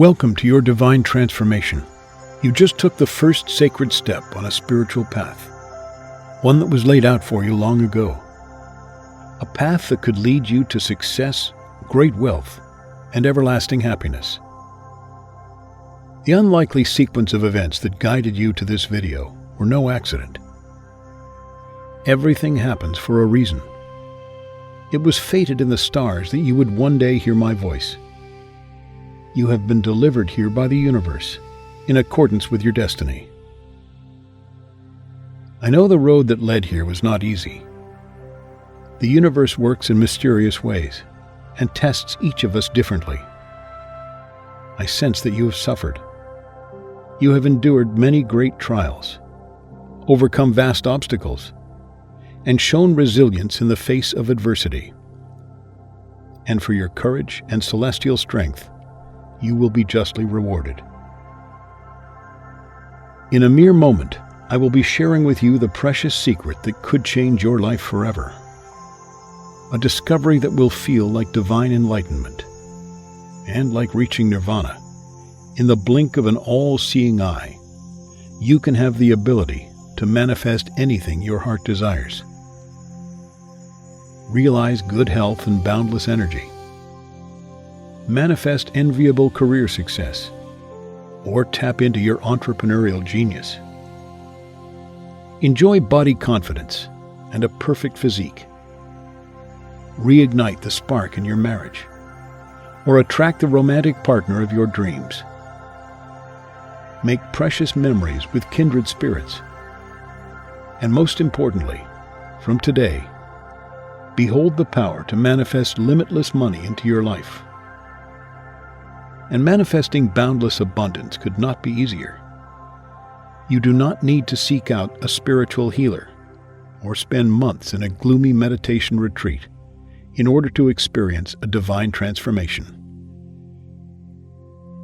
Welcome to your divine transformation. You just took the first sacred step on a spiritual path, one that was laid out for you long ago. A path that could lead you to success, great wealth, and everlasting happiness. The unlikely sequence of events that guided you to this video were no accident. Everything happens for a reason. It was fated in the stars that you would one day hear my voice. You have been delivered here by the universe, in accordance with your destiny. I know the road that led here was not easy. The universe works in mysterious ways, and tests each of us differently. I sense that you have suffered. You have endured many great trials, overcome vast obstacles, and shown resilience in the face of adversity. And for your courage and celestial strength, you will be justly rewarded. In a mere moment, I will be sharing with you the precious secret that could change your life forever. A discovery that will feel like divine enlightenment, and like reaching nirvana. In the blink of an all-seeing eye, you can have the ability to manifest anything your heart desires. Realize good health and boundless energy. Manifest enviable career success, or tap into your entrepreneurial genius. Enjoy body confidence and a perfect physique. Reignite the spark in your marriage, or attract the romantic partner of your dreams. Make precious memories with kindred spirits. And most importantly, from today, behold the power to manifest limitless money into your life. And manifesting boundless abundance could not be easier. You do not need to seek out a spiritual healer or spend months in a gloomy meditation retreat in order to experience a divine transformation.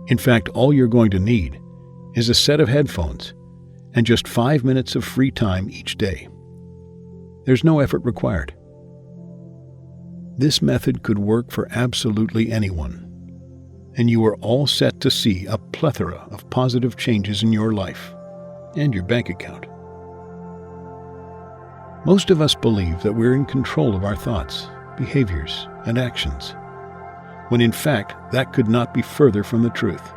In fact, all you're going to need is a set of headphones and just 5 minutes of free time each day. There's no effort required. This method could work for absolutely anyone, and you are all set to see a plethora of positive changes in your life and your bank account. Most of us believe that we're in control of our thoughts, behaviors, and actions, when in fact that could not be further from the truth.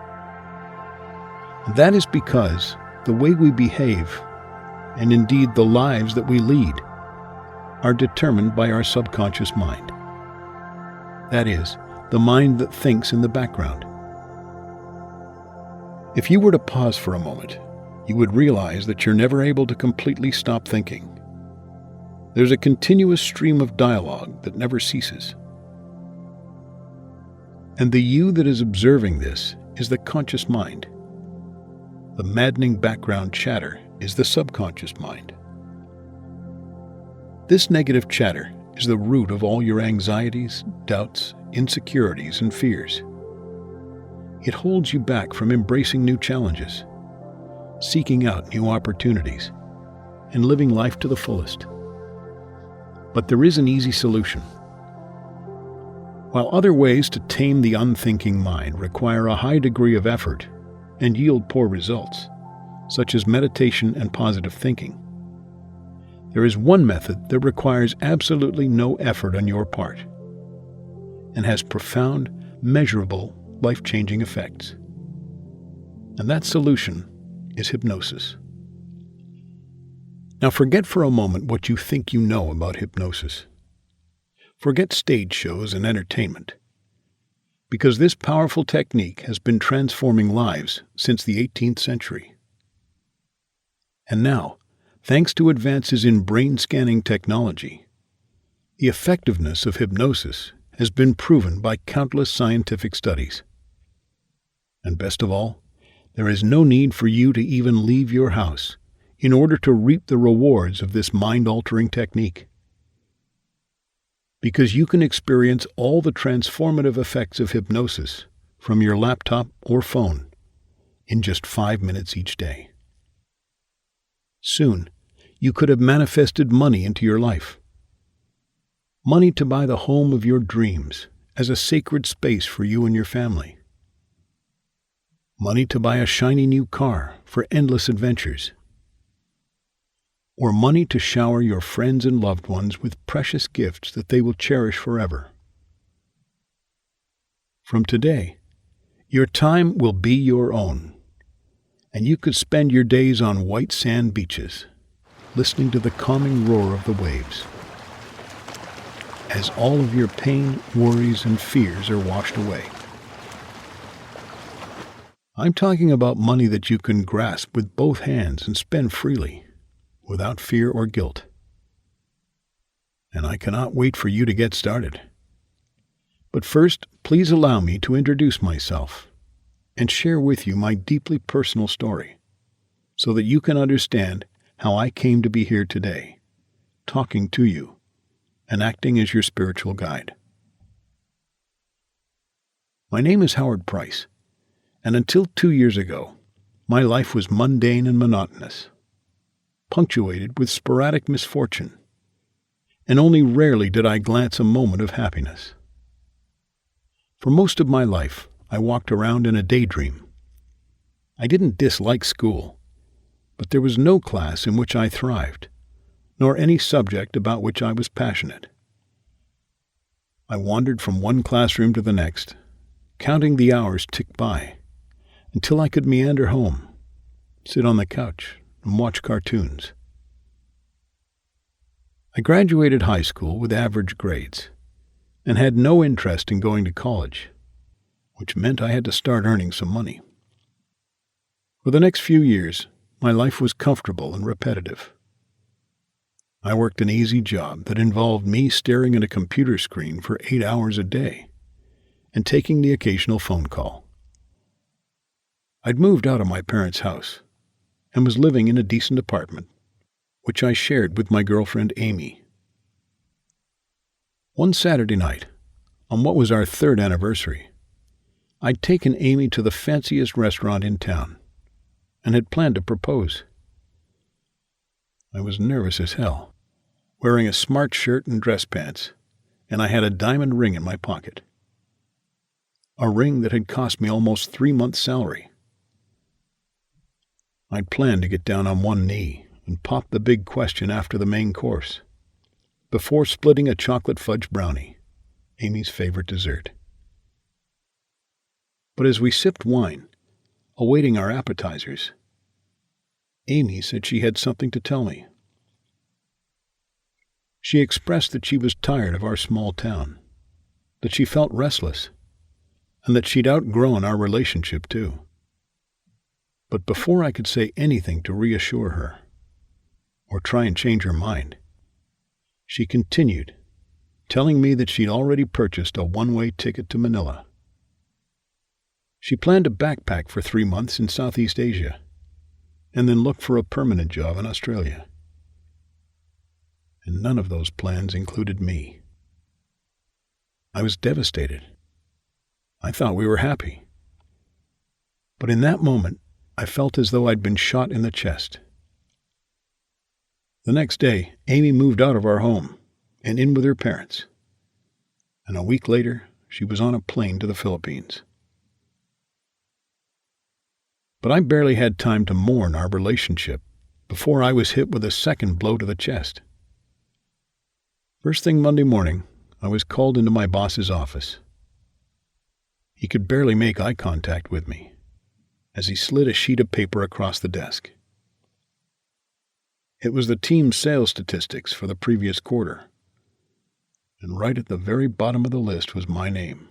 And that is because the way we behave, and indeed the lives that we lead, are determined by our subconscious mind. That is, the mind that thinks in the background. If you were to pause for a moment, you would realize that you're never able to completely stop thinking. There's a continuous stream of dialogue that never ceases. And the you that is observing this is the conscious mind. The maddening background chatter is the subconscious mind. This negative chatter is the root of all your anxieties, doubts, insecurities, and fears. It holds you back from embracing new challenges, seeking out new opportunities, and living life to the fullest. But there is an easy solution. While other ways to tame the unthinking mind require a high degree of effort and yield poor results, such as meditation and positive thinking, there is one method that requires absolutely no effort on your part and has profound, measurable, life-changing effects. And that solution is hypnosis. Now forget for a moment what you think you know about hypnosis. Forget stage shows and entertainment, because this powerful technique has been transforming lives since the 18th century. And now, thanks to advances in brain scanning technology, the effectiveness of hypnosis has been proven by countless scientific studies. And best of all, there is no need for you to even leave your house in order to reap the rewards of this mind-altering technique. Because you can experience all the transformative effects of hypnosis from your laptop or phone in just 5 minutes each day. Soon, you could have manifested money into your life. Money to buy the home of your dreams as a sacred space for you and your family. Money to buy a shiny new car for endless adventures. Or money to shower your friends and loved ones with precious gifts that they will cherish forever. From today, your time will be your own, and you could spend your days on white sand beaches, listening to the calming roar of the waves, as all of your pain, worries, and fears are washed away. I'm talking about money that you can grasp with both hands and spend freely, without fear or guilt. And I cannot wait for you to get started. But first, please allow me to introduce myself and share with you my deeply personal story, so that you can understand how I came to be here today, talking to you and acting as your spiritual guide. My name is Howard Price, and until 2 years ago, my life was mundane and monotonous, punctuated with sporadic misfortune, and only rarely did I glance a moment of happiness. For most of my life, I walked around in a daydream. I didn't dislike school, but there was no class in which I thrived, nor any subject about which I was passionate. I wandered from one classroom to the next, counting the hours tick by, until I could meander home, sit on the couch, and watch cartoons. I graduated high school with average grades, and had no interest in going to college, which meant I had to start earning some money. For the next few years, my life was comfortable and repetitive. I worked an easy job that involved me staring at a computer screen for 8 hours a day and taking the occasional phone call. I'd moved out of my parents' house and was living in a decent apartment, which I shared with my girlfriend Amy. One Saturday night, on what was our 3rd anniversary, I'd taken Amy to the fanciest restaurant in town and had planned to propose. I was nervous as hell, wearing a smart shirt and dress pants, and I had a diamond ring in my pocket. A ring that had cost me almost 3 months' salary. I'd planned to get down on one knee and pop the big question after the main course, before splitting a chocolate fudge brownie, Amy's favorite dessert. But as we sipped wine, awaiting our appetizers, Amy said she had something to tell me. She expressed that she was tired of our small town, that she felt restless, and that she'd outgrown our relationship too. But before I could say anything to reassure her, or try and change her mind, she continued, telling me that she'd already purchased a one-way ticket to Manila. She planned to backpack for 3 months in Southeast Asia, and then look for a permanent job in Australia. And none of those plans included me. I was devastated. I thought we were happy. But in that moment, I felt as though I'd been shot in the chest. The next day, Amy moved out of our home and in with her parents. And a week later, she was on a plane to the Philippines. But I barely had time to mourn our relationship before I was hit with a second blow to the chest. First thing Monday morning, I was called into my boss's office. He could barely make eye contact with me as he slid a sheet of paper across the desk. It was the team's sales statistics for the previous quarter, and right at the very bottom of the list was my name,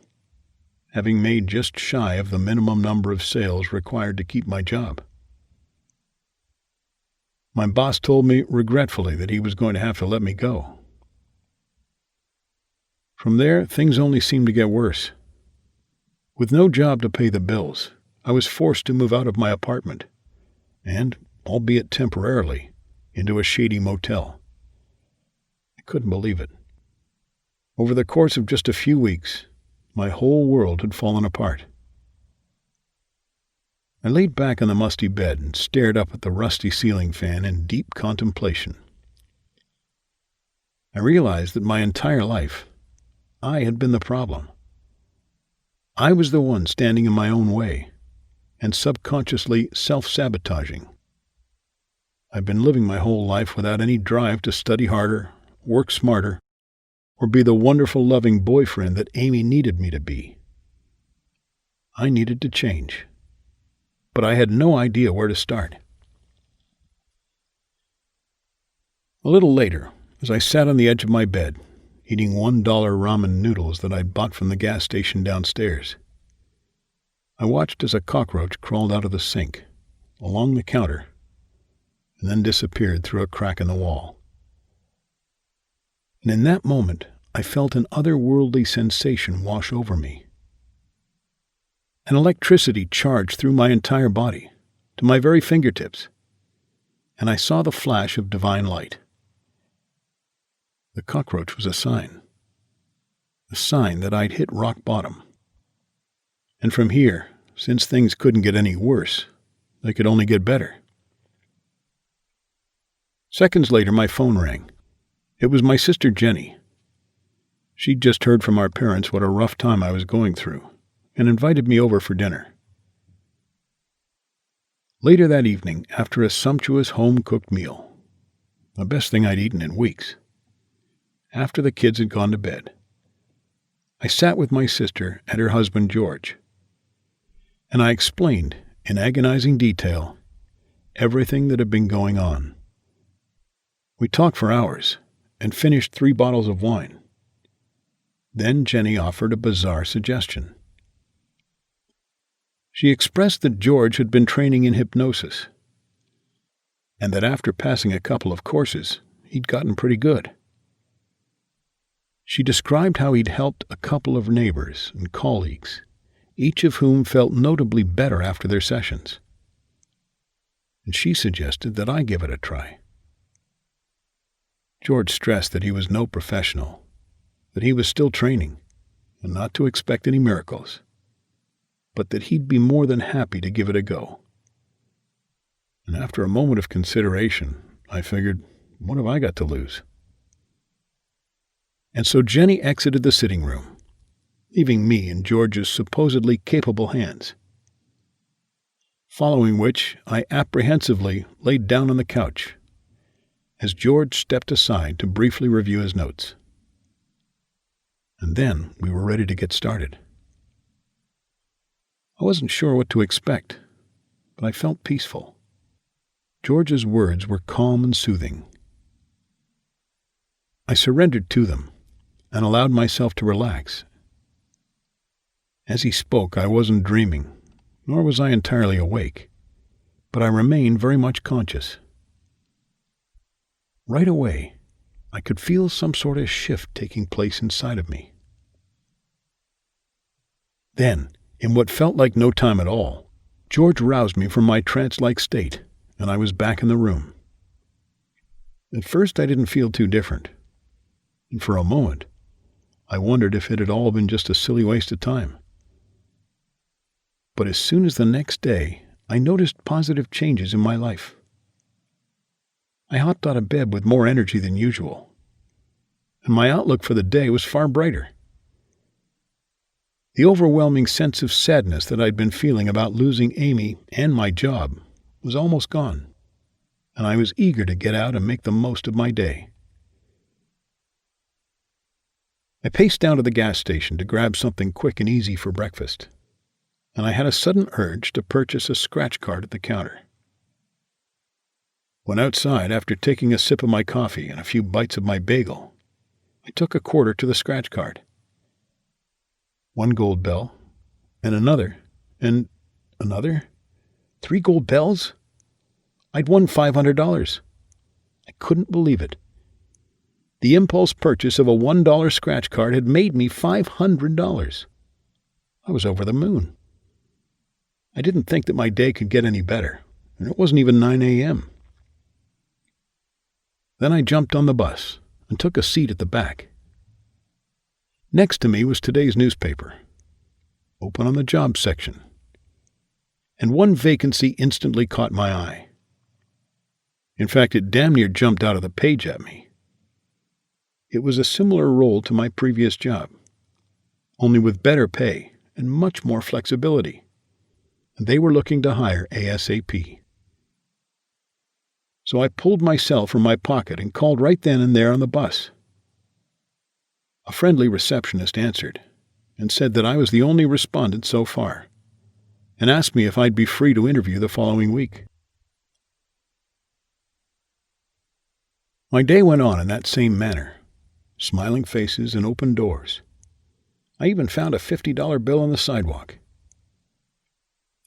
having made just shy of the minimum number of sales required to keep my job. My boss told me regretfully that he was going to have to let me go. From there, things only seemed to get worse. With no job to pay the bills, I was forced to move out of my apartment and, albeit temporarily, into a shady motel. I couldn't believe it. Over the course of just a few weeks, my whole world had fallen apart. I laid back on the musty bed and stared up at the rusty ceiling fan in deep contemplation. I realized that my entire life, I had been the problem. I was the one standing in my own way, and subconsciously self-sabotaging. I've been living my whole life without any drive to study harder, work smarter, or be the wonderful, loving boyfriend that Amy needed me to be. I needed to change, but I had no idea where to start. A little later, as I sat on the edge of my bed, eating $1 ramen noodles that I'd bought from the gas station downstairs, I watched as a cockroach crawled out of the sink, along the counter, and then disappeared through a crack in the wall. And in that moment, I felt an otherworldly sensation wash over me. An electricity charged through my entire body, to my very fingertips, and I saw the flash of divine light. The cockroach was a sign that I'd hit rock bottom. And from here, since things couldn't get any worse, they could only get better. Seconds later, my phone rang. It was my sister Jenny. She'd just heard from our parents what a rough time I was going through, and invited me over for dinner. Later that evening, after a sumptuous home-cooked meal, the best thing I'd eaten in weeks, after the kids had gone to bed, I sat with my sister and her husband George, and I explained, in agonizing detail, everything that had been going on. We talked for hours, and finished 3 bottles of wine. Then Jenny offered a bizarre suggestion. She expressed that George had been training in hypnosis, and that after passing a couple of courses, he'd gotten pretty good. She described how he'd helped a couple of neighbors and colleagues, each of whom felt notably better after their sessions. And she suggested that I give it a try. George stressed that he was no professional, that he was still training, and not to expect any miracles, but that he'd be more than happy to give it a go. And after a moment of consideration, I figured, what have I got to lose? And so Jenny exited the sitting room, leaving me in George's supposedly capable hands. Following which, I apprehensively laid down on the couch, as George stepped aside to briefly review his notes. And then we were ready to get started. I wasn't sure what to expect, but I felt peaceful. George's words were calm and soothing. I surrendered to them and allowed myself to relax. As he spoke, I wasn't dreaming, nor was I entirely awake, but I remained very much conscious. Right away, I could feel some sort of shift taking place inside of me. Then, in what felt like no time at all, George roused me from my trance-like state, and I was back in the room. At first, I didn't feel too different, and for a moment, I wondered if it had all been just a silly waste of time. But as soon as the next day, I noticed positive changes in my life. I hopped out of bed with more energy than usual, and my outlook for the day was far brighter. The overwhelming sense of sadness that I'd been feeling about losing Amy and my job was almost gone, and I was eager to get out and make the most of my day. I paced down to the gas station to grab something quick and easy for breakfast, and I had a sudden urge to purchase a scratch card at the counter. When outside, after taking a sip of my coffee and a few bites of my bagel, I took a quarter to the scratch card. 1 gold bell, and another, and another. 3 gold bells? I'd won $500. I couldn't believe it. The impulse purchase of a $1 scratch card had made me $500. I was over the moon. I didn't think that my day could get any better, and it wasn't even 9 a.m. Then I jumped on the bus and took a seat at the back. Next to me was today's newspaper, open on the jobs section, and one vacancy instantly caught my eye. In fact, it damn near jumped out of the page at me. It was a similar role to my previous job, only with better pay and much more flexibility, and they were looking to hire ASAP. So I pulled my cell from my pocket and called right then and there on the bus. A friendly receptionist answered and said that I was the only respondent so far, and asked me if I'd be free to interview the following week. My day went on in that same manner, smiling faces and open doors. I even found a $50 bill on the sidewalk.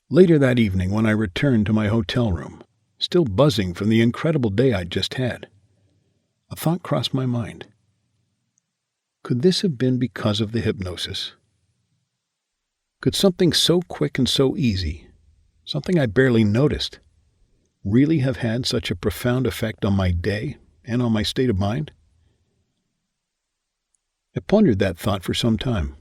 Later that evening, when I returned to my hotel room, still buzzing from the incredible day I'd just had, a thought crossed my mind. Could this have been because of the hypnosis? Could something so quick and so easy, something I barely noticed, really have had such a profound effect on my day and on my state of mind? I pondered that thought for some time,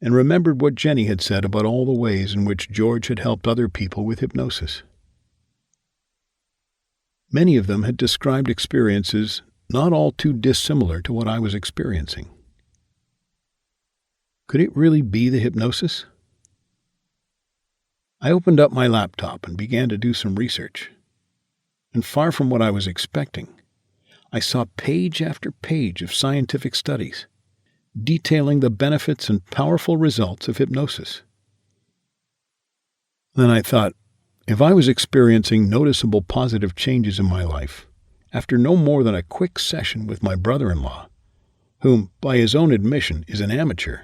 and remembered what Jenny had said about all the ways in which George had helped other people with hypnosis. Many of them had described experiences not all too dissimilar to what I was experiencing. Could it really be the hypnosis? I opened up my laptop and began to do some research. And far from what I was expecting, I saw page after page of scientific studies detailing the benefits and powerful results of hypnosis. Then I thought, if I was experiencing noticeable positive changes in my life after no more than a quick session with my brother-in-law, whom, by his own admission, is an amateur,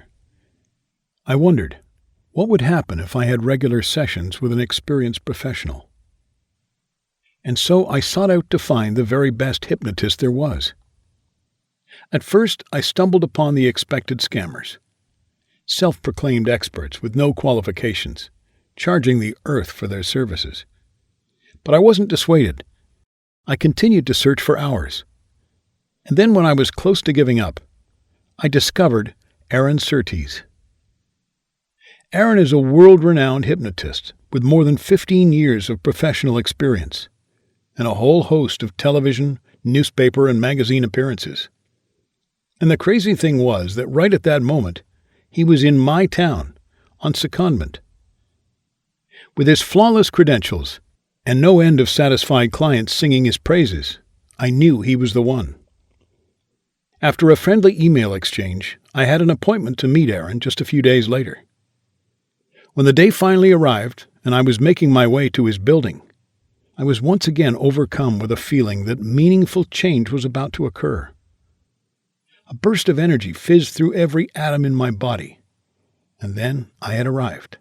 I wondered, what would happen if I had regular sessions with an experienced professional? And so I sought out to find the very best hypnotist there was. At first, I stumbled upon the expected scammers, self-proclaimed experts with no qualifications, charging the earth for their services. But I wasn't dissuaded. I continued to search for hours. And then when I was close to giving up, I discovered Aaron Surtees. Aaron is a world-renowned hypnotist with more than 15 years of professional experience and a whole host of television, newspaper, and magazine appearances. And the crazy thing was that right at that moment, he was in my town, on secondment. With his flawless credentials and no end of satisfied clients singing his praises, I knew he was the one. After a friendly email exchange, I had an appointment to meet Aaron just a few days later. When the day finally arrived and I was making my way to his building, I was once again overcome with a feeling that meaningful change was about to occur. A burst of energy fizzed through every atom in my body, and then I had arrived.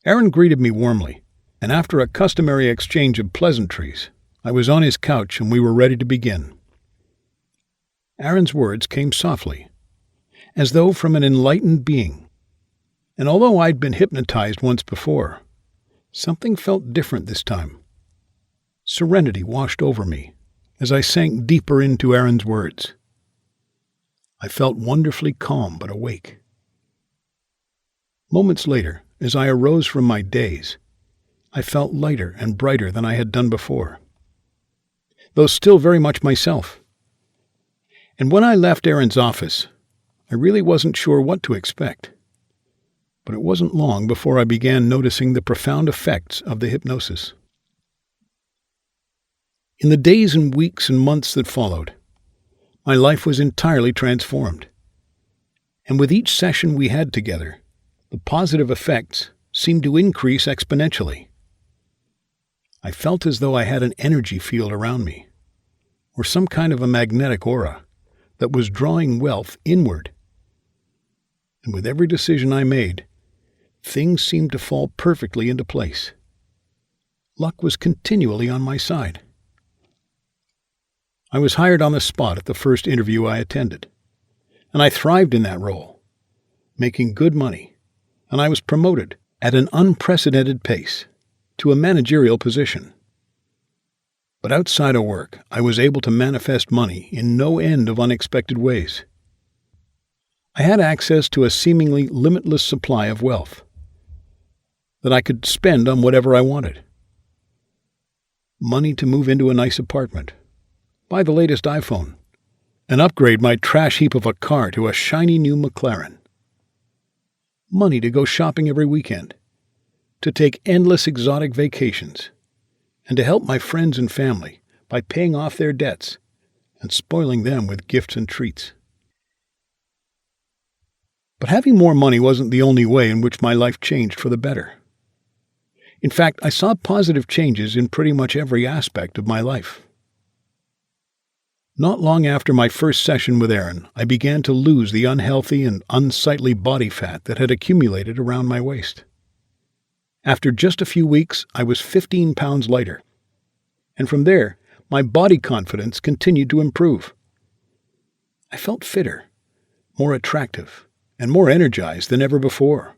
Aaron greeted me warmly, and after a customary exchange of pleasantries, I was on his couch and we were ready to begin. Aaron's words came softly, as though from an enlightened being, and although I'd been hypnotized once before, something felt different this time. Serenity washed over me as I sank deeper into Aaron's words. I felt wonderfully calm but awake. Moments later, as I arose from my daze, I felt lighter and brighter than I had done before, though still very much myself. And when I left Aaron's office, I really wasn't sure what to expect. But it wasn't long before I began noticing the profound effects of the hypnosis. In the days and weeks and months that followed, my life was entirely transformed. And with each session we had together, the positive effects seemed to increase exponentially. I felt as though I had an energy field around me, or some kind of a magnetic aura that was drawing wealth inward. And with every decision I made, things seemed to fall perfectly into place. Luck was continually on my side. I was hired on the spot at the first interview I attended, and I thrived in that role, making good money, and I was promoted at an unprecedented pace to a managerial position. But outside of work, I was able to manifest money in no end of unexpected ways. I had access to a seemingly limitless supply of wealth that I could spend on whatever I wanted. Money to move into a nice apartment, buy the latest iPhone, and upgrade my trash heap of a car to a shiny new McLaren. Money to go shopping every weekend, to take endless exotic vacations, and to help my friends and family by paying off their debts and spoiling them with gifts and treats. But having more money wasn't the only way in which my life changed for the better. In fact, I saw positive changes in pretty much every aspect of my life. Not long after my first session with Aaron, I began to lose the unhealthy and unsightly body fat that had accumulated around my waist. After just a few weeks, I was 15 pounds lighter. And from there, my body confidence continued to improve. I felt fitter, more attractive, and more energized than ever before.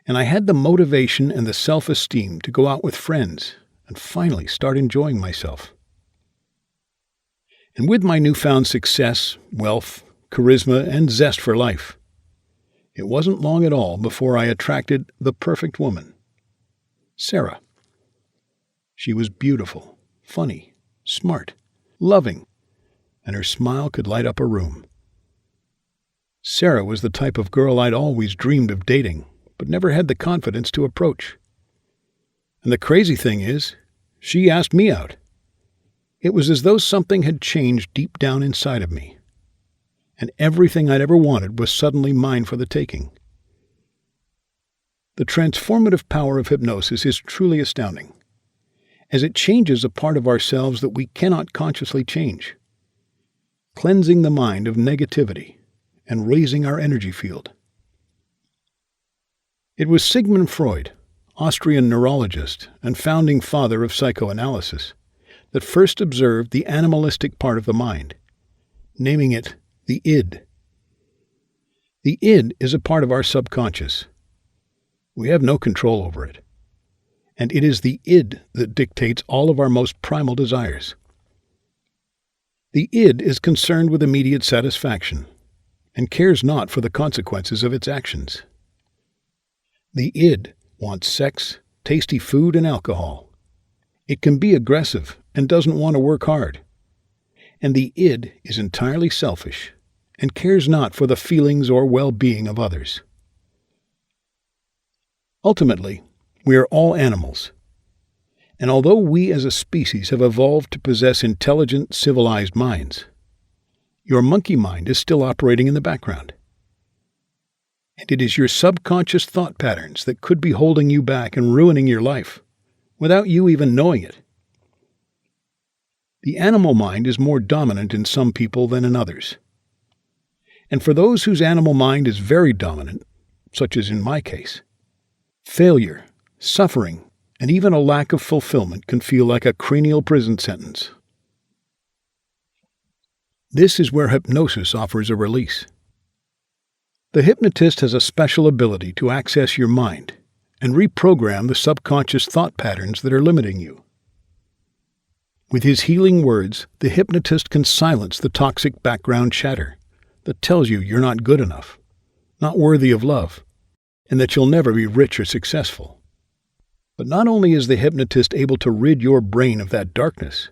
And I had the motivation and the self-esteem to go out with friends and finally start enjoying myself. And with my newfound success, wealth, charisma, and zest for life, it wasn't long at all before I attracted the perfect woman, Sarah. She was beautiful, funny, smart, loving, and her smile could light up a room. Sarah was the type of girl I'd always dreamed of dating, but never had the confidence to approach. And the crazy thing is, she asked me out. It was as though something had changed deep down inside of me, and everything I'd ever wanted was suddenly mine for the taking. The transformative power of hypnosis is truly astounding, as it changes a part of ourselves that we cannot consciously change, cleansing the mind of negativity and raising our energy field. It was Sigmund Freud, Austrian neurologist and founding father of psychoanalysis, that first observed the animalistic part of the mind, naming it the id. The id is a part of our subconscious. We have no control over it, and it is the id that dictates all of our most primal desires. The id is concerned with immediate satisfaction and cares not for the consequences of its actions. The id wants sex, tasty food, and alcohol. It can be aggressive and doesn't want to work hard. And the id is entirely selfish and cares not for the feelings or well-being of others. Ultimately, we are all animals. And although we as a species have evolved to possess intelligent, civilized minds, your monkey mind is still operating in the background. And it is your subconscious thought patterns that could be holding you back and ruining your life, without you even knowing it. The animal mind is more dominant in some people than in others. And for those whose animal mind is very dominant, such as in my case, failure, suffering, and even a lack of fulfillment can feel like a cranial prison sentence. This is where hypnosis offers a release. The hypnotist has a special ability to access your mind and reprogram the subconscious thought patterns that are limiting you. With his healing words, the hypnotist can silence the toxic background chatter that tells you you're not good enough, not worthy of love, and that you'll never be rich or successful. But not only is the hypnotist able to rid your brain of that darkness,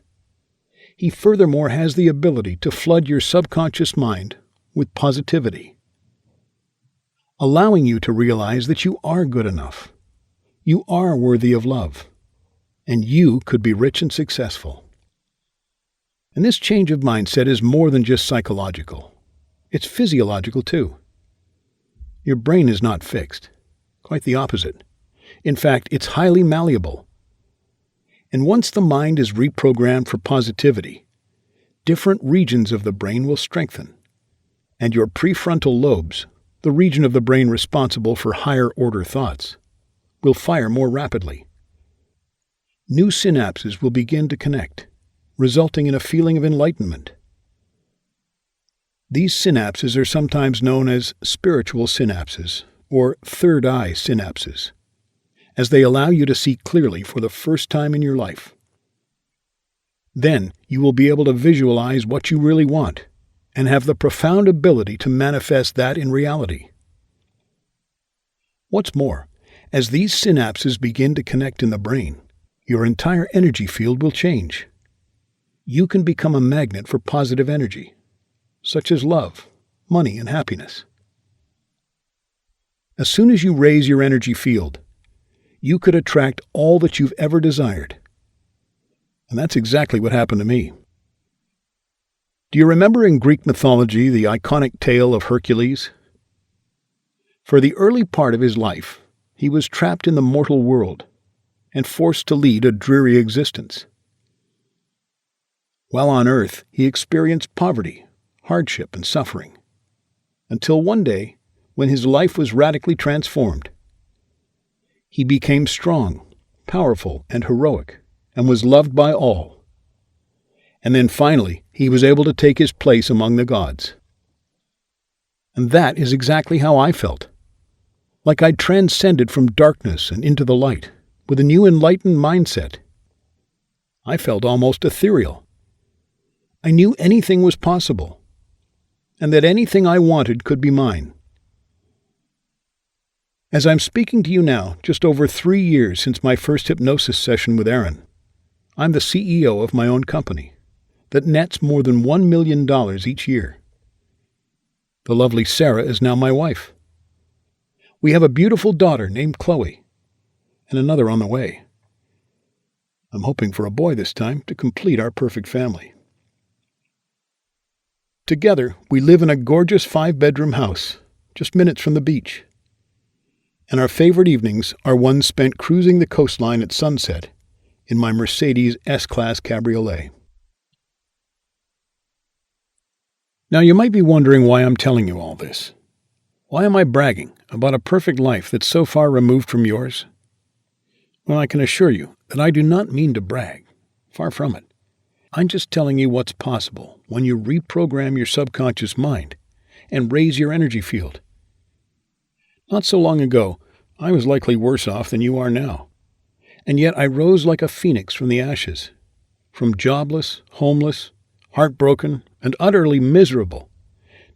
he furthermore has the ability to flood your subconscious mind with positivity, allowing you to realize that you are good enough, you are worthy of love, and you could be rich and successful. And this change of mindset is more than just psychological. It's physiological too. Your brain is not fixed. Quite the opposite. In fact, it's highly malleable. And once the mind is reprogrammed for positivity, different regions of the brain will strengthen, and your prefrontal lobes, the region of the brain responsible for higher-order thoughts, will fire more rapidly. New synapses will begin to connect, resulting in a feeling of enlightenment. These synapses are sometimes known as spiritual synapses or third eye synapses, as they allow you to see clearly for the first time in your life. Then you will be able to visualize what you really want and have the profound ability to manifest that in reality. What's more, as these synapses begin to connect in the brain, your entire energy field will change. You can become a magnet for positive energy, such as love, money, and happiness. As soon as you raise your energy field, you could attract all that you've ever desired. And that's exactly what happened to me. Do you remember in Greek mythology the iconic tale of Hercules? For the early part of his life, he was trapped in the mortal world and forced to lead a dreary existence. While on earth, he experienced poverty, hardship, and suffering, until one day, when his life was radically transformed. He became strong, powerful, and heroic, and was loved by all. And then finally, he was able to take his place among the gods. And that is exactly how I felt. Like I'd transcended from darkness and into the light, with a new enlightened mindset. I felt almost ethereal. I knew anything was possible, and that anything I wanted could be mine. As I'm speaking to you now, just over 3 years since my first hypnosis session with Aaron, I'm the CEO of my own company that nets more than $1 million each year. The lovely Sarah is now my wife. We have a beautiful daughter named Chloe, and another on the way. I'm hoping for a boy this time to complete our perfect family. Together, we live in a gorgeous 5-bedroom house, just minutes from the beach. And our favorite evenings are ones spent cruising the coastline at sunset in my Mercedes S-Class Cabriolet. Now you might be wondering why I'm telling you all this. Why am I bragging about a perfect life that's so far removed from yours? Well, I can assure you that I do not mean to brag. Far from it. I'm just telling you what's possible when you reprogram your subconscious mind and raise your energy field. Not so long ago, I was likely worse off than you are now. And yet I rose like a phoenix from the ashes, from jobless, homeless, heartbroken, and utterly miserable,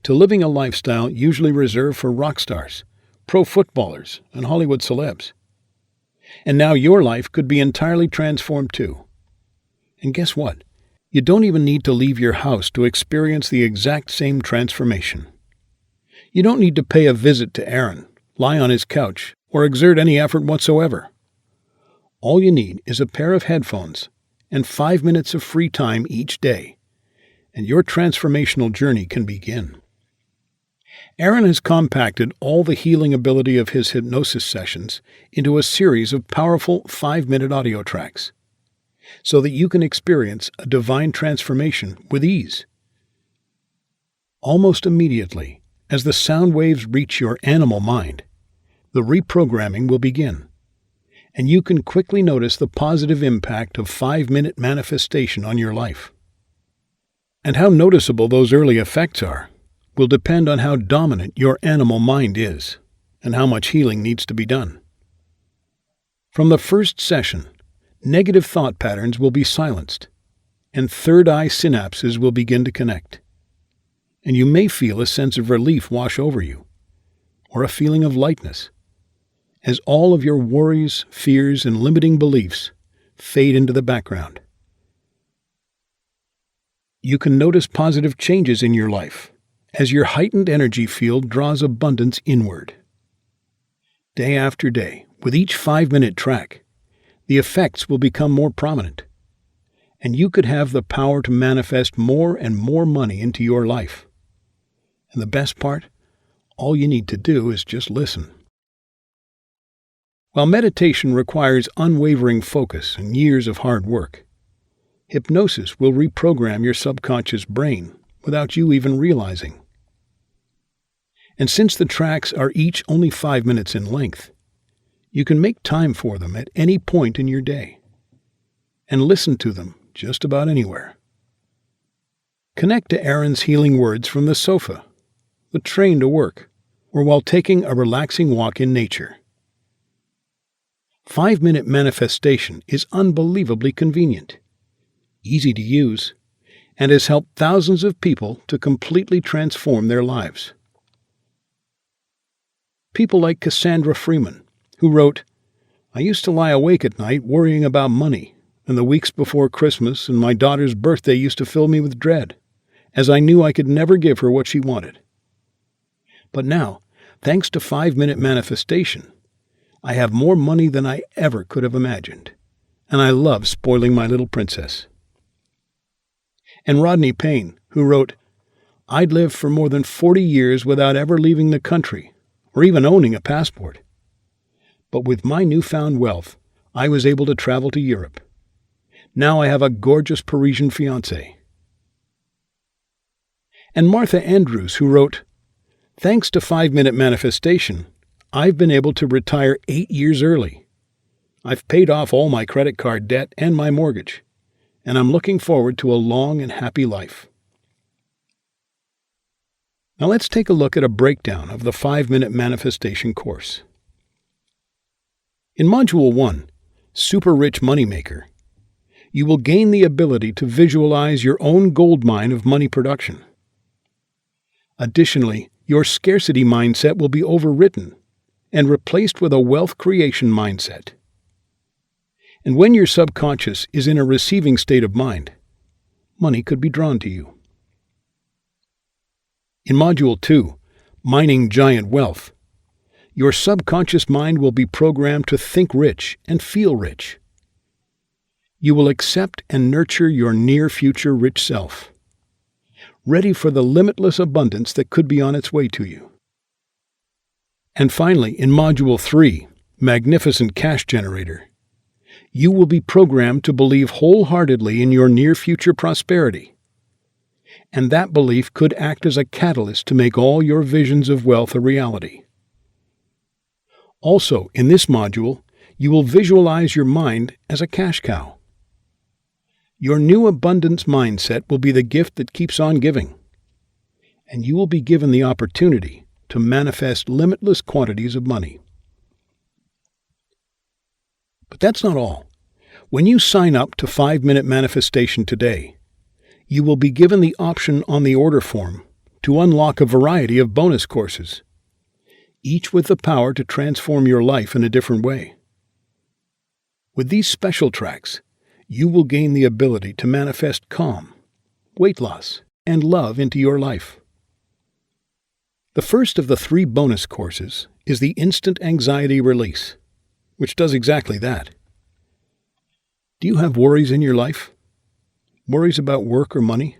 to living a lifestyle usually reserved for rock stars, pro footballers, and Hollywood celebs. And now your life could be entirely transformed too. And guess what? You don't even need to leave your house to experience the exact same transformation. You don't need to pay a visit to Aaron, lie on his couch, or exert any effort whatsoever. All you need is a pair of headphones and 5 minutes of free time each day, and your transformational journey can begin. Aaron has compacted all the healing ability of his hypnosis sessions into a series of powerful 5-minute audio tracks, so that you can experience a divine transformation with ease. Almost immediately, as the sound waves reach your animal mind, the reprogramming will begin, and you can quickly notice the positive impact of 5-minute manifestation on your life. And how noticeable those early effects are will depend on how dominant your animal mind is and how much healing needs to be done. From the first session, negative thought patterns will be silenced, and third eye synapses will begin to connect. And you may feel a sense of relief wash over you, or a feeling of lightness, as all of your worries, fears, and limiting beliefs fade into the background. You can notice positive changes in your life as your heightened energy field draws abundance inward. Day after day, with each 5-minute track, the effects will become more prominent, and you could have the power to manifest more and more money into your life. And the best part, all you need to do is just listen. While meditation requires unwavering focus and years of hard work, hypnosis will reprogram your subconscious brain without you even realizing. And since the tracks are each only 5 minutes in length, you can make time for them at any point in your day and listen to them just about anywhere. Connect to Aaron's healing words from the sofa, the train to work, or while taking a relaxing walk in nature. 5-minute manifestation is unbelievably convenient, easy to use, and has helped thousands of people to completely transform their lives. People like Cassandra Freeman, who wrote, "I used to lie awake at night worrying about money, and the weeks before Christmas and my daughter's birthday used to fill me with dread, as I knew I could never give her what she wanted. But now, thanks to 5-minute manifestation, I have more money than I ever could have imagined, and I love spoiling my little princess. And Rodney Payne, who wrote, I'd lived for more than 40 years without ever leaving the country, or even owning a passport. But with my newfound wealth, I was able to travel to Europe. Now I have a gorgeous Parisian fiancée. And Martha Andrews, who wrote, thanks to 5-Minute Manifestation, I've been able to retire 8 years early. I've paid off all my credit card debt and my mortgage, and I'm looking forward to a long and happy life. Now let's take a look at a breakdown of the 5-Minute Manifestation course. In Module 1, Super Rich Moneymaker, you will gain the ability to visualize your own gold mine of money production. Additionally, your scarcity mindset will be overwritten and replaced with a wealth creation mindset. And when your subconscious is in a receiving state of mind, money could be drawn to you. In Module 2, Mining Giant Wealth, your subconscious mind will be programmed to think rich and feel rich. You will accept and nurture your near-future rich self, ready for the limitless abundance that could be on its way to you. And finally, in Module 3, Magnificent Cash Generator, you will be programmed to believe wholeheartedly in your near-future prosperity. And that belief could act as a catalyst to make all your visions of wealth a reality. Also, in this module, you will visualize your mind as a cash cow. Your new abundance mindset will be the gift that keeps on giving, and you will be given the opportunity to manifest limitless quantities of money. But that's not all. When you sign up to 5-Minute Manifestation today, you will be given the option on the order form to unlock a variety of bonus courses, each with the power to transform your life in a different way. With these special tracks, you will gain the ability to manifest calm, weight loss, and love into your life. The first of the 3 bonus courses is the Instant Anxiety Release, which does exactly that. Do you have worries in your life? Worries about work or money?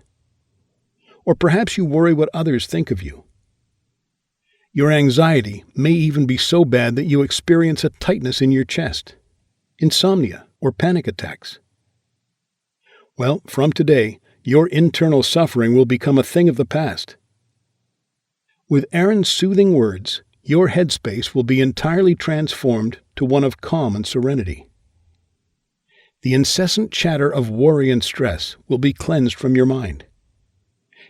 Or perhaps you worry what others think of you. Your anxiety may even be so bad that you experience a tightness in your chest, insomnia, or panic attacks. Well, from today, your internal suffering will become a thing of the past. With Aaron's soothing words, your headspace will be entirely transformed to one of calm and serenity. The incessant chatter of worry and stress will be cleansed from your mind,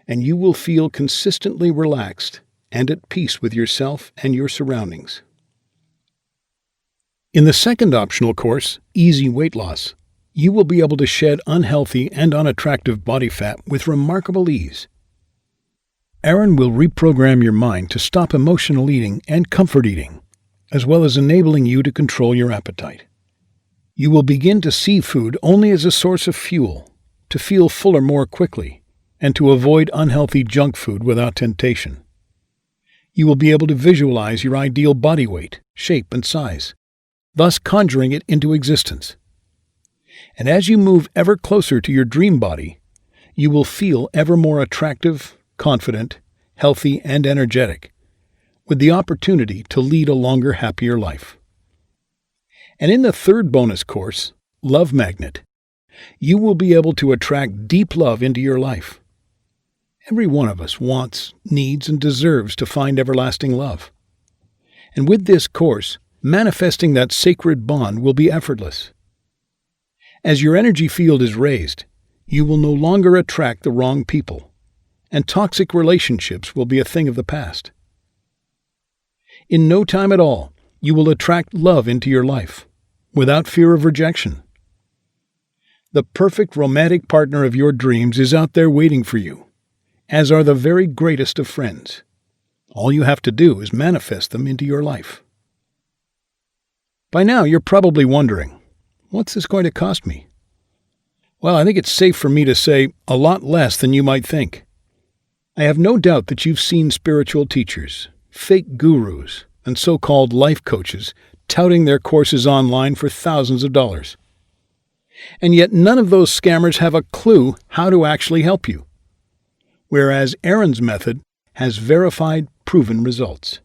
and you will feel consistently relaxed and at peace with yourself and your surroundings. In the second optional course, Easy Weight Loss, you will be able to shed unhealthy and unattractive body fat with remarkable ease. Aaron will reprogram your mind to stop emotional eating and comfort eating, as well as enabling you to control your appetite. You will begin to see food only as a source of fuel, to feel fuller more quickly, and to avoid unhealthy junk food without temptation. You will be able to visualize your ideal body weight, shape, and size, thus conjuring it into existence. And as you move ever closer to your dream body, you will feel ever more attractive, confident, healthy, and energetic, with the opportunity to lead a longer, happier life. And in the third bonus course, Love Magnet, you will be able to attract deep love into your life. Every one of us wants, needs, and deserves to find everlasting love. And with this course, manifesting that sacred bond will be effortless. As your energy field is raised, you will no longer attract the wrong people, and toxic relationships will be a thing of the past. In no time at all, you will attract love into your life, without fear of rejection. The perfect romantic partner of your dreams is out there waiting for you, as are the very greatest of friends. All you have to do is manifest them into your life. By now, you're probably wondering, what's this going to cost me? Well, I think it's safe for me to say a lot less than you might think. I have no doubt that you've seen spiritual teachers, fake gurus, and so-called life coaches touting their courses online for thousands of dollars. And yet none of those scammers have a clue how to actually help you. Whereas Aaron's method has verified, proven results.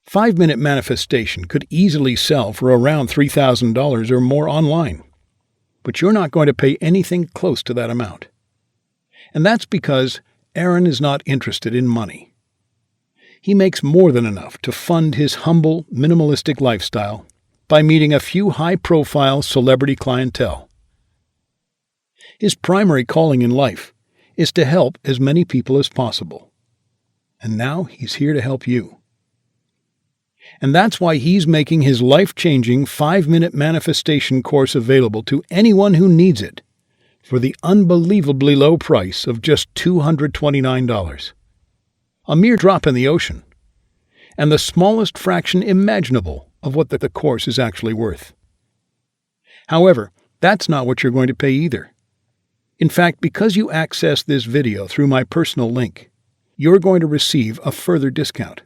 5-minute manifestation could easily sell for around $3,000 or more online. But you're not going to pay anything close to that amount. And that's because Aaron is not interested in money. He makes more than enough to fund his humble, minimalistic lifestyle by meeting a few high-profile celebrity clientele. His primary calling in life is to help as many people as possible. And now he's here to help you. And that's why he's making his life-changing 5-minute manifestation course available to anyone who needs it for the unbelievably low price of just $229. A mere drop in the ocean, and the smallest fraction imaginable of what the course is actually worth. However, that's not what you're going to pay either. In fact, because you access this video through my personal link, you're going to receive a further discount,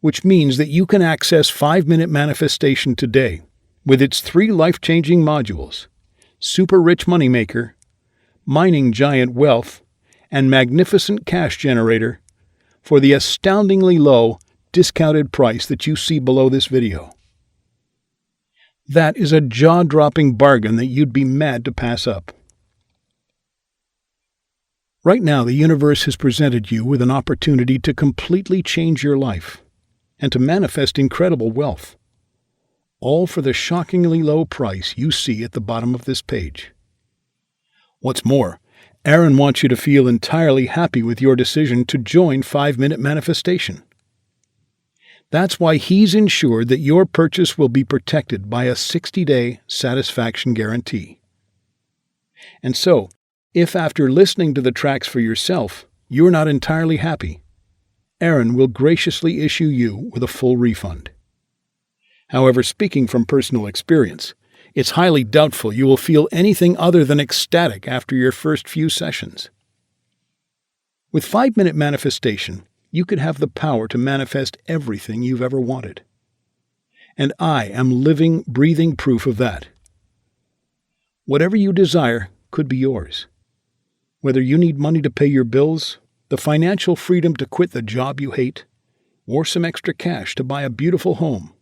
which means that you can access 5-minute manifestation today with its 3 life-changing modules: Super Rich Moneymaker, Mining Giant Wealth, and Magnificent Cash Generator, for the astoundingly low, discounted price that you see below this video. That is a jaw-dropping bargain that you'd be mad to pass up. Right now, the universe has presented you with an opportunity to completely change your life and to manifest incredible wealth, all for the shockingly low price you see at the bottom of this page. What's more, Aaron wants you to feel entirely happy with your decision to join 5-minute manifestation. That's why he's ensured that your purchase will be protected by a 60-day satisfaction guarantee. And so, if after listening to the tracks for yourself, you're not entirely happy, Aaron will graciously issue you with a full refund. However, speaking from personal experience, it's highly doubtful you will feel anything other than ecstatic after your first few sessions. With 5-minute manifestation, you could have the power to manifest everything you've ever wanted. And I am living, breathing proof of that. Whatever you desire could be yours. Whether you need money to pay your bills, the financial freedom to quit the job you hate, or some extra cash to buy a beautiful home,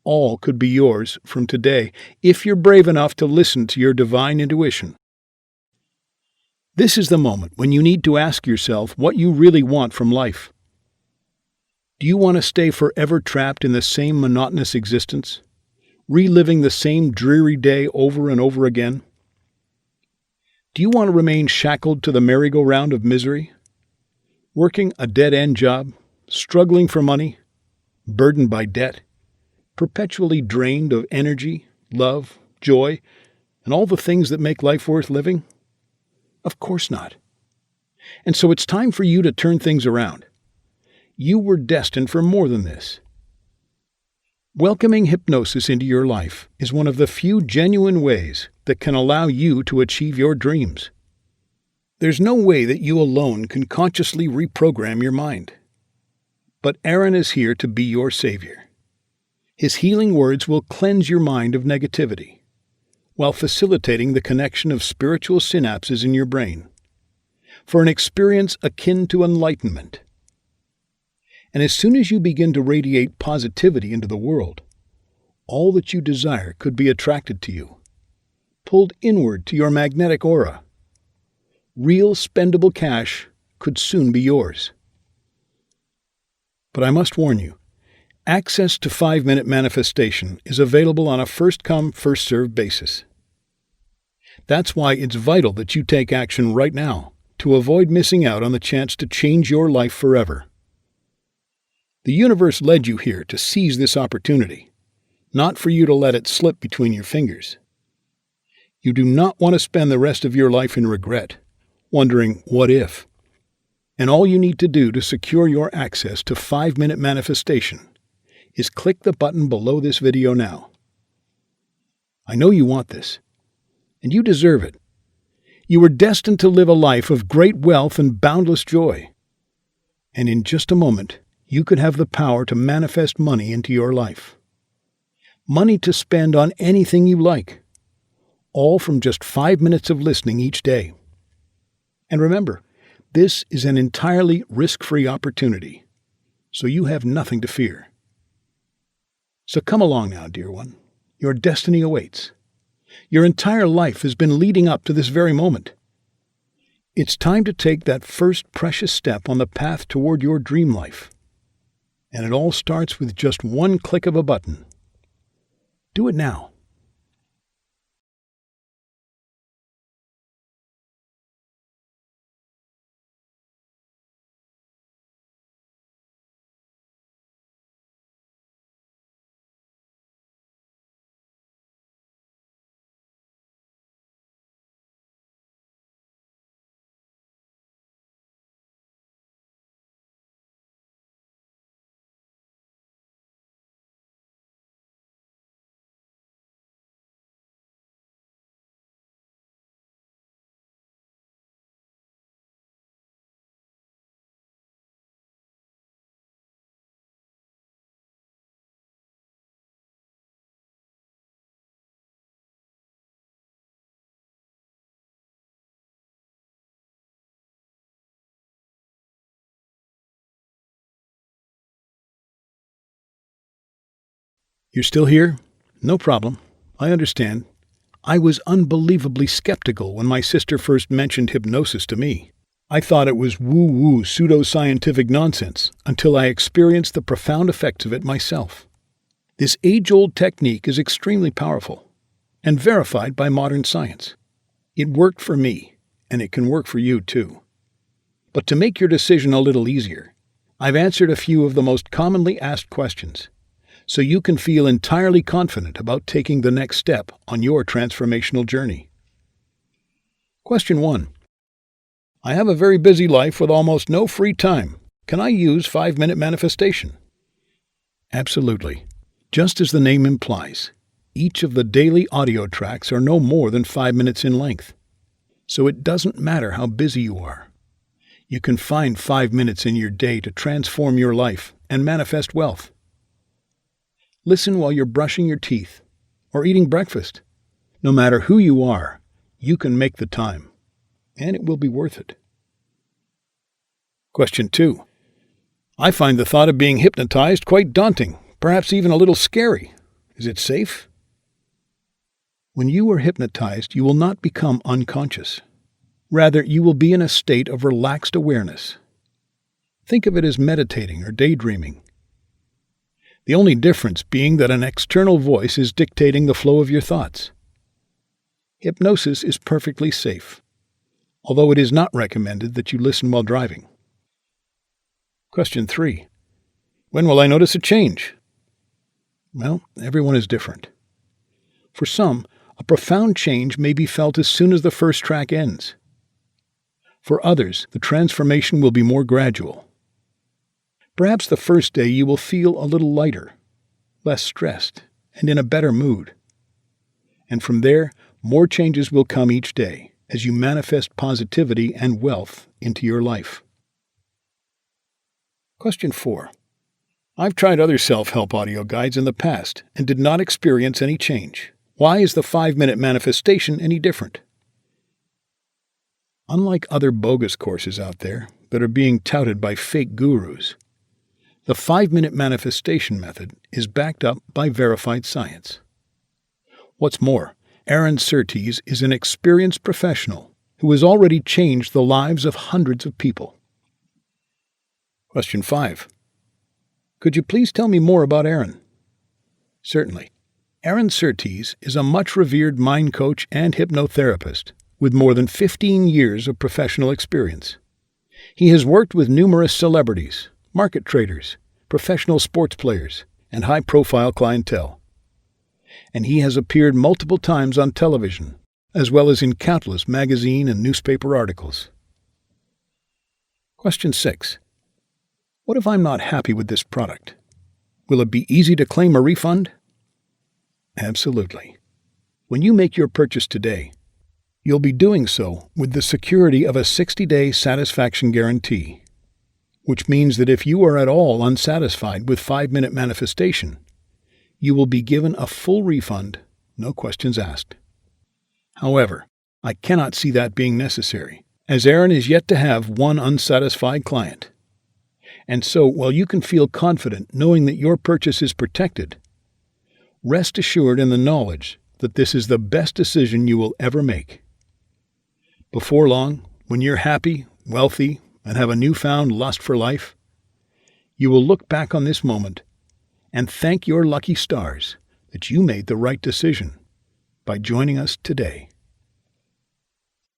all could be yours from today if you're brave enough to listen to your divine intuition. This is the moment when you need to ask yourself what you really want from life. Do you want to stay forever trapped in the same monotonous existence, reliving the same dreary day over and over again? Do you want to remain shackled to the merry-go-round of misery, working a dead-end job, struggling for money, burdened by debt, perpetually drained of energy, love, joy, and all the things that make life worth living? Of course not. And so it's time for you to turn things around. You were destined for more than this. Welcoming hypnosis into your life is one of the few genuine ways that can allow you to achieve your dreams. There's no way that you alone can consciously reprogram your mind. But Aaron is here to be your savior. His healing words will cleanse your mind of negativity, while facilitating the connection of spiritual synapses in your brain, for an experience akin to enlightenment. And as soon as you begin to radiate positivity into the world, all that you desire could be attracted to you, pulled inward to your magnetic aura. Real spendable cash could soon be yours. But I must warn you, access to 5-minute manifestation is available on a first-come, first-served basis. That's why it's vital that you take action right now to avoid missing out on the chance to change your life forever. The universe led you here to seize this opportunity, not for you to let it slip between your fingers. You do not want to spend the rest of your life in regret, wondering, what if? And all you need to do to secure your access to 5-minute manifestation is click the button below this video now. I know you want this, and you deserve it. You were destined to live a life of great wealth and boundless joy. And in just a moment, you could have the power to manifest money into your life. Money to spend on anything you like, all from just 5 minutes of listening each day. And remember, this is an entirely risk-free opportunity, so you have nothing to fear. So come along now, dear one. Your destiny awaits. Your entire life has been leading up to this very moment. It's time to take that first precious step on the path toward your dream life. And it all starts with just one click of a button. Do it now. You're still here? No problem. I understand. I was unbelievably skeptical when my sister first mentioned hypnosis to me. I thought it was woo-woo pseudoscientific nonsense until I experienced the profound effects of it myself. This age-old technique is extremely powerful and verified by modern science. It worked for me, and it can work for you too. But to make your decision a little easier, I've answered a few of the most commonly asked questions, so you can feel entirely confident about taking the next step on your transformational journey. Question 1. I have a very busy life with almost no free time. Can I use 5-minute manifestation? Absolutely. Just as the name implies, each of the daily audio tracks are no more than 5 minutes in length. So it doesn't matter how busy you are. You can find 5 minutes in your day to transform your life and manifest wealth. Listen while you're brushing your teeth or eating breakfast. No matter who you are, you can make the time, and it will be worth it. Question 2. I find the thought of being hypnotized quite daunting, perhaps even a little scary. Is it safe? When you are hypnotized, you will not become unconscious. Rather, you will be in a state of relaxed awareness. Think of it as meditating or daydreaming. The only difference being that an external voice is dictating the flow of your thoughts. Hypnosis is perfectly safe, although it is not recommended that you listen while driving. Question 3. When will I notice a change? Well, everyone is different. For some, a profound change may be felt as soon as the first track ends. For others, the transformation will be more gradual. Perhaps the first day you will feel a little lighter, less stressed, and in a better mood. And from there, more changes will come each day as you manifest positivity and wealth into your life. Question 4. I've tried other self-help audio guides in the past and did not experience any change. Why is the 5-minute manifestation any different? Unlike other bogus courses out there that are being touted by fake gurus, the 5-minute manifestation method is backed up by verified science. What's more, Aaron Surtees is an experienced professional who has already changed the lives of hundreds of people. Question 5. Could you please tell me more about Aaron? Certainly. Aaron Surtees is a much-revered mind coach and hypnotherapist with more than 15 years of professional experience. He has worked with numerous celebrities, market traders, professional sports players, and high-profile clientele. And he has appeared multiple times on television, as well as in countless magazine and newspaper articles. Question 6. What if I'm not happy with this product? Will it be easy to claim a refund? Absolutely. When you make your purchase today, you'll be doing so with the security of a 60-day satisfaction guarantee. which means that if you are at all unsatisfied with 5-minute manifestation, you will be given a full refund, no questions asked. However, I cannot see that being necessary, as Aaron is yet to have one unsatisfied client. And so, while you can feel confident knowing that your purchase is protected, rest assured in the knowledge that this is the best decision you will ever make. Before long, when you're happy, wealthy, and have a newfound lust for life, you will look back on this moment and thank your lucky stars that you made the right decision by joining us today.